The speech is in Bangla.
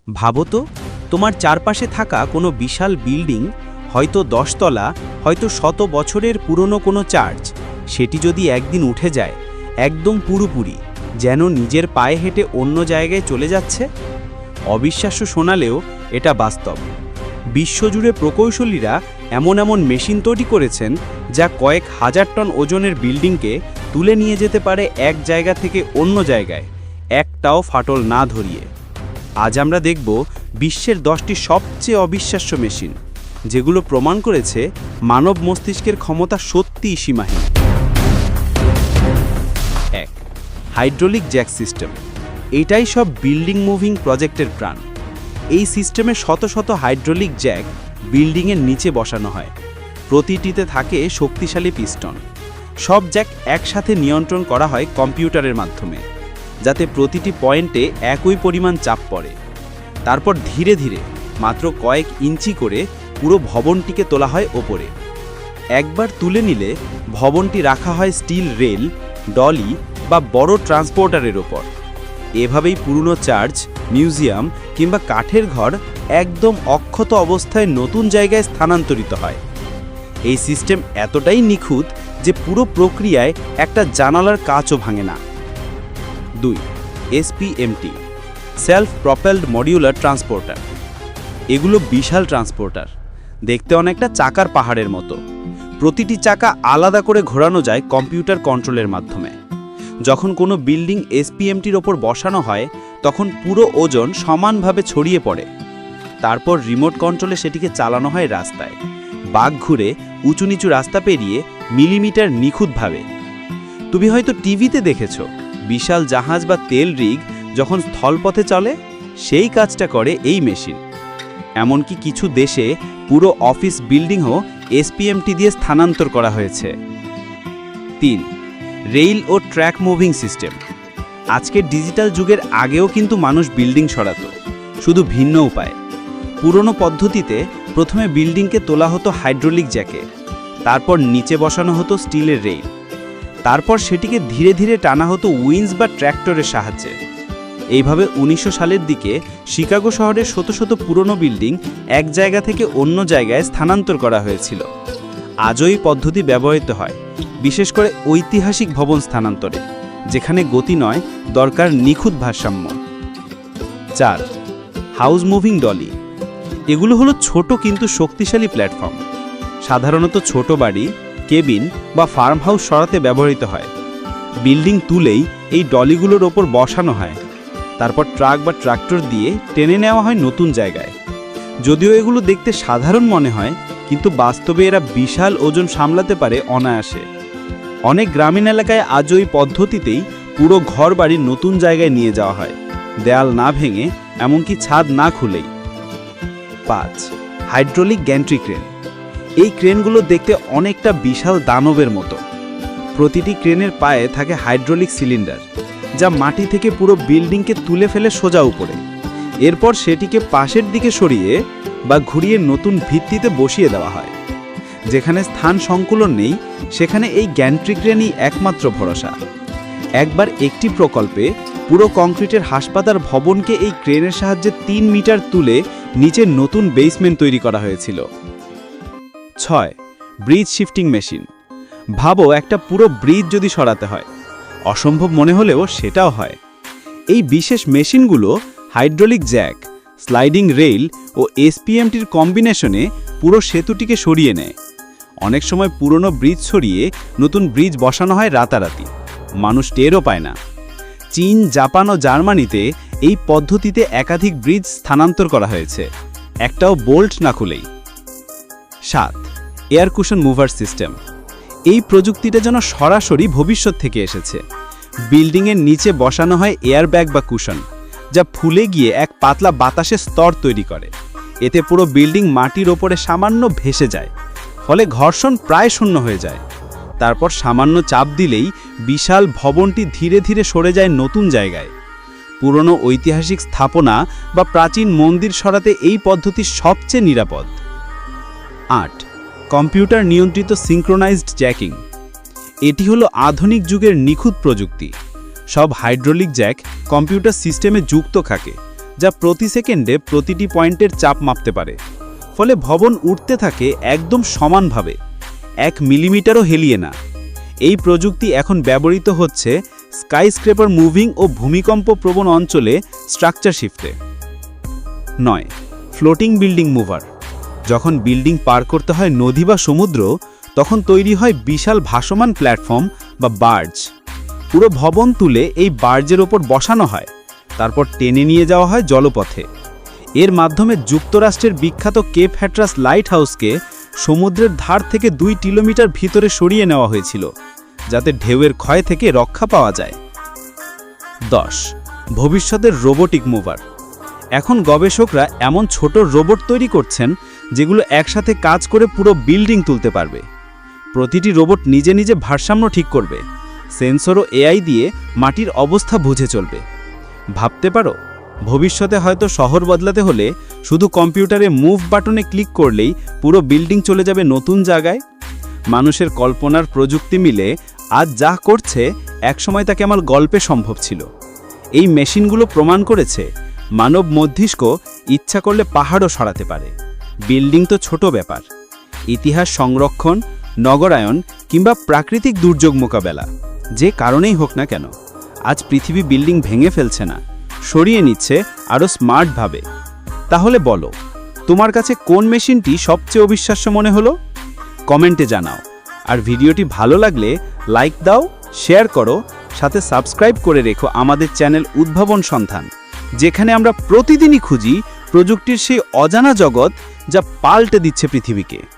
ভাবো তো, তোমার চারপাশে থাকা কোনো বিশাল বিল্ডিং, হয়তো 10 তলা, হয়তো 100 বছরের পুরনো কোনো চার্চ, সেটি যদি একদিন উঠে যায় একদম পুরোপুরি, যেন নিজের পায়ে হেঁটে অন্য জায়গায় চলে যাচ্ছে। অবিশ্বাস্য শোনালেও এটা বাস্তব। বিশ্বজুড়ে প্রকৌশলীরা এমন এমন মেশিন তৈরি করেছেন যা কয়েক হাজার টন ওজনের বিল্ডিংকে তুলে নিয়ে যেতে পারে এক জায়গা থেকে অন্য জায়গায়, একটাও ফাটল না ধরিয়ে। আজ আমরা দেখব বিশ্বের 10টি সবচেয়ে অবিশ্বাস্য মেশিন, যেগুলো প্রমাণ করেছে মানব মস্তিষ্কের ক্ষমতা সত্যিই সীমাহীন। 1. Hydraulic Jack system. এটাই সব বিল্ডিং মুভিং প্রজেক্টের প্রাণ। এই সিস্টেমে শত শত হাইড্রোলিক জ্যাক বিল্ডিংয়ের নিচে বসানো হয়। প্রতিটিতে থাকে শক্তিশালী পিস্টন। সব জ্যাক একসাথে নিয়ন্ত্রণ করা হয় কম্পিউটারের মাধ্যমে, যাতে প্রতিটি পয়েন্টে একই পরিমাণ চাপ পড়ে। তারপর ধীরে ধীরে মাত্র কয়েক ইঞ্চি করে পুরো ভবনটিকে তোলা হয় ওপরে। একবার তুলে নিলে ভবনটি রাখা হয় স্টিল রেল, ডলি বা বড় ট্রান্সপোর্টারের ওপর। এভাবেই পুরনো চার্চ, মিউজিয়াম কিংবা কাঠের ঘর একদম অক্ষত অবস্থায় নতুন জায়গায় স্থানান্তরিত হয়। এই সিস্টেম এতটাই নিখুঁত যে পুরো প্রক্রিয়ায় একটা জানালার কাচও ভাঙে না। 2. এসপিএমটি, সেলফ প্রপেলড মডিউলার ট্রান্সপোর্টার। এগুলো বিশাল ট্রান্সপোর্টার, দেখতে অনেকটা চাকার পাহাড়ের মতো। প্রতিটি চাকা আলাদা করে ঘোরানো যায় কম্পিউটার কন্ট্রোলের মাধ্যমে। যখন কোনো বিল্ডিং এসপিএমটির ওপর বসানো হয়, তখন পুরো ওজন সমানভাবে ছড়িয়ে পড়ে। তারপর রিমোট কন্ট্রোলে সেটিকে চালানো হয় রাস্তায়, বাঁক ঘুরে উঁচু নিচু রাস্তা পেরিয়ে মিলিমিটার নিখুঁতভাবে। তুমি হয়তো টিভিতে দেখেছো বিশাল জাহাজ বা তেল রিগ যখন স্থলপথে চলে, সেই কাজটা করে এই মেশিন। এমনকি কিছু দেশে পুরো অফিস বিল্ডিংও এসপিএমটি দিয়ে স্থানান্তর করা হয়েছে। 3. রেইল ও ট্র্যাক মুভিং সিস্টেম। আজকের ডিজিটাল যুগের আগেও কিন্তু মানুষ বিল্ডিং সরাতো, শুধু ভিন্ন উপায়ে। পুরনো পদ্ধতিতে প্রথমে বিল্ডিংকে তোলা হতো হাইড্রোলিক জ্যাকে, তারপর নিচে বসানো হতো স্টিলের রেইল, তারপর সেটিকে ধীরে ধীরে টানা হতো উইন্স বা ট্র্যাক্টরের সাহায্যে। এইভাবে 1900 সালের দিকে শিকাগো শহরের শত শত পুরনো বিল্ডিং এক জায়গা থেকে অন্য জায়গায় স্থানান্তর করা হয়েছিল। আজও এই পদ্ধতি ব্যবহৃত হয়, বিশেষ করে ঐতিহাসিক ভবন স্থানান্তরে, যেখানে গতি নয়, দরকার নিখুঁত ভারসাম্য। 4. House moving Dolly. এগুলো হলো ছোট কিন্তু শক্তিশালী প্ল্যাটফর্ম। সাধারণত ছোট বাড়ি, কেবিন বা ফার্ম হাউস সরাতে ব্যবহৃত হয়। বিল্ডিং তুলেই এই ডলিগুলোর ওপর বসানো হয়, তারপর ট্রাক বা ট্রাক্টর দিয়ে টেনে নেওয়া হয় নতুন জায়গায়। যদিও এগুলো দেখতে সাধারণ মনে হয়, কিন্তু বাস্তবে এরা বিশাল ওজন সামলাতে পারে অনায়াসে। অনেক গ্রামীণ এলাকায় আজও এই পদ্ধতিতেই পুরো ঘর বাড়ি নতুন জায়গায় নিয়ে যাওয়া হয়, দেয়াল না ভেঙে, এমনকি ছাদ না খুলেই। 5. Hydraulic gantry crane. এই ক্রেনগুলো দেখতে অনেকটা বিশাল দানবের মতো। প্রতিটি ক্রেনের পায়ে থাকে হাইড্রোলিক সিলিন্ডার, যা মাটি থেকে পুরো বিল্ডিংকে তুলে ফেলে সোজা উপরে। এরপর সেটিকে পাশের দিকে সরিয়ে বা ঘুরিয়ে নতুন ভিত্তিতে বসিয়ে দেওয়া হয়। যেখানে স্থান সংকুলন নেই, সেখানে এই গ্যান্ট্রি ক্রেনই একমাত্র ভরসা। একবার একটি প্রকল্পে পুরো কংক্রিটের হাসপাতাল ভবনকে এই ক্রেনের সাহায্যে 3 মিটার তুলে নিচে নতুন বেসমেন্ট তৈরি করা হয়েছিল। 6. Bridge shifting machine. ভাবো, একটা পুরো ব্রিজ যদি সরাতে হয়, অসম্ভব মনে হলেও সেটাও হয়। এই বিশেষ মেশিনগুলো হাইড্রোলিক জ্যাক, স্লাইডিং রেইল ও এসপিএমটির কম্বিনেশনে পুরো সেতুটিকে সরিয়ে নেয়। অনেক সময় পুরনো ব্রিজ সরিয়ে নতুন ব্রিজ বসানো হয় রাতারাতি, মানুষ টেরও পায় না। চীন, জাপান ও জার্মানিতে এই পদ্ধতিতে একাধিক ব্রিজ স্থানান্তর করা হয়েছে, একটাও বোল্ট না খুলেই। 7. Air cushion mover system. এই প্রযুক্তিটা যেন সরাসরি ভবিষ্যৎ থেকে এসেছে। বিল্ডিংয়ের নিচে বসানো হয় এয়ার ব্যাগ বা কুশন, যা ফুলে গিয়ে এক পাতলা বাতাসের স্তর তৈরি করে। এতে পুরো বিল্ডিং মাটির ওপরে সামান্য ভেসে যায়, ফলে ঘর্ষণ প্রায় শূন্য হয়ে যায়। তারপর সামান্য চাপ দিলেই বিশাল ভবনটি ধীরে ধীরে সরে যায় নতুন জায়গায়। পুরনো ঐতিহাসিক স্থাপনা বা প্রাচীন মন্দির সরাতে এই পদ্ধতি সবচেয়ে নিরাপদ। 8. কম্পিউটার নিয়ন্ত্রিত সিঙ্ক্রোনাইজড জ্যাকিং। এটি হলো আধুনিক যুগের নিখুঁত প্রযুক্তি। সব হাইড্রোলিক জ্যাক কম্পিউটার সিস্টেমে যুক্ত থাকে, যা প্রতি সেকেন্ডে প্রতিটি পয়েন্টের চাপ মাপতে পারে। ফলে ভবন উঠতে থাকে একদম সমানভাবে, 1 মিলিমিটারও হেলিয়ে না। এই প্রযুক্তি এখন ব্যবহৃত হচ্ছে স্কাইস্ক্রেপার মুভিং ও ভূমিকম্প প্রবণ অঞ্চলে স্ট্রাকচার শিফটে। 9. Floating building mover. যখন বিল্ডিং পার করতে হয় নদী বা সমুদ্র, তখন তৈরি হয় বিশাল ভাসমান প্ল্যাটফর্ম বা বার্জ। পুরো ভবন তুলে এই বার্জের ওপর বসানো হয়, তারপর টেনে নিয়ে যাওয়া হয় জলপথে। এর মাধ্যমে যুক্তরাষ্ট্রের বিখ্যাত কেপ হ্যাট্রাস লাইট হাউসকে সমুদ্রের ধার থেকে 2 কিলোমিটার ভিতরে সরিয়ে নেওয়া হয়েছিল, যাতে ঢেউয়ের ক্ষয় থেকে রক্ষা পাওয়া যায়। 10. ভবিষ্যতের রোবোটিক মুভার। এখন গবেষকরা এমন ছোট রোবট তৈরি করছেন যেগুলো একসাথে কাজ করে পুরো বিল্ডিং তুলতে পারবে। প্রতিটি রোবট নিজে নিজে ভারসাম্য ঠিক করবে, সেন্সর ও এআই দিয়ে মাটির অবস্থা বুঝে চলবে। ভাবতে পারো, ভবিষ্যতে হয়তো শহর বদলাতে হলে শুধু কম্পিউটারে মুভ বাটনে ক্লিক করলেই পুরো বিল্ডিং চলে যাবে নতুন জায়গায়। মানুষের কল্পনার প্রযুক্তি মিলে আজ যা করছে, একসময় তা কেবল গল্পে সম্ভব ছিল। এই মেশিনগুলো প্রমাণ করেছে মানব মস্তিষ্ক ইচ্ছা করলে পাহাড়ও সরাতে পারে। বিল্ডিং তো ছোট ব্যাপার, ইতিহাস সংরক্ষণ, নগরায়ন কিংবা প্রাকৃতিক দুর্যোগ মোকাবেলা, যে কারণেই হোক না কেন, আজ পৃথিবী বিল্ডিং ভেঙে ফেলছে না, সরিয়ে নিচ্ছে আরও স্মার্টভাবে। তাহলে বলো, তোমার কাছে কোন মেশিনটি সবচেয়ে অবিশ্বাস্য মনে হলো? কমেন্টে জানাও। আর ভিডিওটি ভালো লাগলে লাইক দাও, শেয়ার করো, সাথে সাবস্ক্রাইব করে রেখো আমাদের চ্যানেল উদ্ভাবন সন্ধান, যেখানে আমরা প্রতিদিনই খুঁজি প্রযুক্তির সেই অজানা জগৎ যা পাল্টে দিচ্ছে পৃথিবীকে।